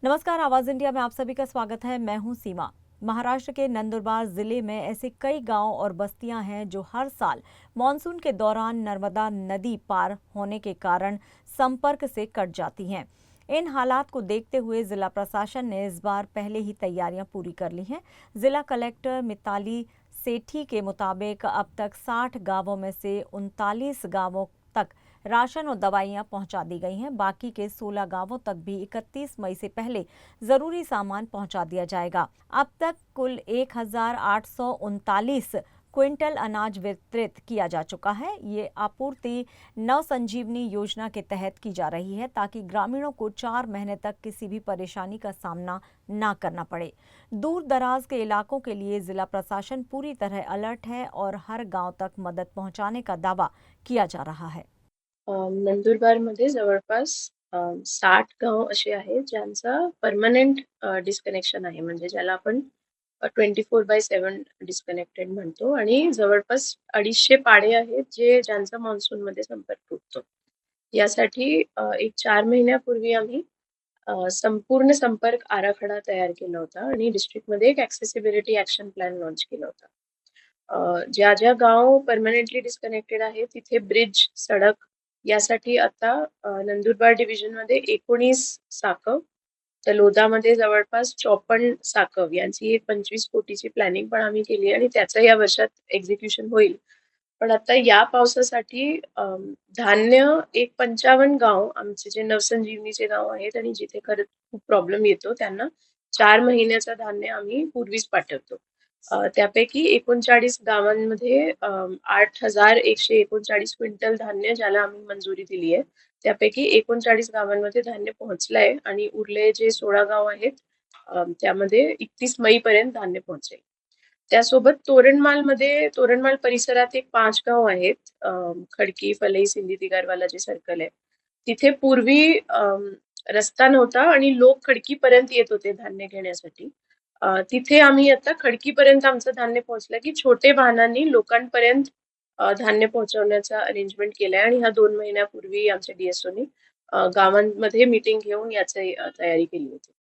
नमस्कार, आवाज इंडिया में आप सभी का स्वागत है। मैं हूं सीमा। महाराष्ट्र के नंदुरबार जिले में ऐसे कई गांव और बस्तियां हैं जो हर साल मानसून के दौरान नर्मदा नदी पार होने के कारण संपर्क से कट जाती हैं। इन हालात को देखते हुए जिला प्रशासन ने इस बार पहले ही तैयारियां पूरी कर ली हैं। जिला कलेक्टर मिताली सेठी के मुताबिक अब तक 60 गांवों में से 39 गांवों तक राशन और दवाइयां पहुंचा दी गई हैं। बाकी के 16 गांवों तक भी 31 मई से पहले जरूरी सामान पहुंचा दिया जाएगा। अब तक कुल 1839 क्विंटल अनाज वितरित किया जा चुका है। ये आपूर्ति नव संजीवनी योजना के तहत की जा रही है ताकि ग्रामीणों को 4 महीने तक किसी भी परेशानी का सामना ना करना पड़े। दूर दराज के इलाकों के लिए जिला प्रशासन पूरी तरह अलर्ट है और हर गांव तक मदद पहुंचाने का दावा किया जा रहा है। नंदुरबारमध्ये जवळपास 60 गाव असे आहेत ज्यांचा परमनंट डिस्कनेक्शन आहे, म्हणजे ज्याला आपण 24/7 डिस्कनेक्टेड म्हणतो. आणि जवळपास 250 पाडे आहेत ज्यांचा मान्सूनमध्ये संपर्क तुटतो. यासाठी एक 4 महिन्यापूर्वी आम्ही संपूर्ण संपर्क आराखडा तयार केला होता आणि डिस्ट्रिक्टमध्ये एक ॲक्सेसिबिलिटी ॲक्शन प्लॅन लॉन्च केला होता. ज्या गाव परमनंटली डिस्कनेक्टेड आहे तिथे ब्रिज, सडक यासाठी आता नंदुरबार डिव्हिजनमध्ये 19 साकव, तलोदामध्ये जवळपास 54 साकव यांची एक 25 कोटीची प्लॅनिंग पण आम्ही केली आणि त्याचं या वर्षात एक्झिक्युशन होईल. पण आता या पावसासाठी धान्य एक 55 गाव आमचे जे नवसंजीवनीचे गाव आहेत आणि जिथे खरंच खूप प्रॉब्लेम येतो त्यांना 4 महिन्याचं धान्य आम्ही पूर्वीच पाठवतो. त्यापैकी 39 गावांमध्ये 8,139 क्विंटल धान्य ज्याला आम्ही मंजुरी दिली आहे. त्यापैकी 39 गावांमध्ये धान्य पोहोचलंय आणि उरले जे 16 गाव आहेत त्यामध्ये 31 मई पर्यंत धान्य पोहोचेल. त्यासोबत तोरणमाळ परिसरात एक 5 गाव आहेत. खडकी, फलई, सिंधी, तिगारवाला जे सर्कल आहे. तिथे पूर्वी रस्ता नव्हता आणि लोक खडकीपर्यंत येत होते धान्य घेण्यासाठी. तिथे आम्ही आता खडकीपर्यंत आमचं धान्य पोहोचलं की छोटे वाहनांनी लोकांपर्यंत धान्य पोहोचवण्याचा अरेंजमेंट केलाय आणि ह्या 2 महिन्यापूर्वी आमच्या डीएसओनी गावांमध्ये मीटिंग घेऊन याची तयारी केली होती.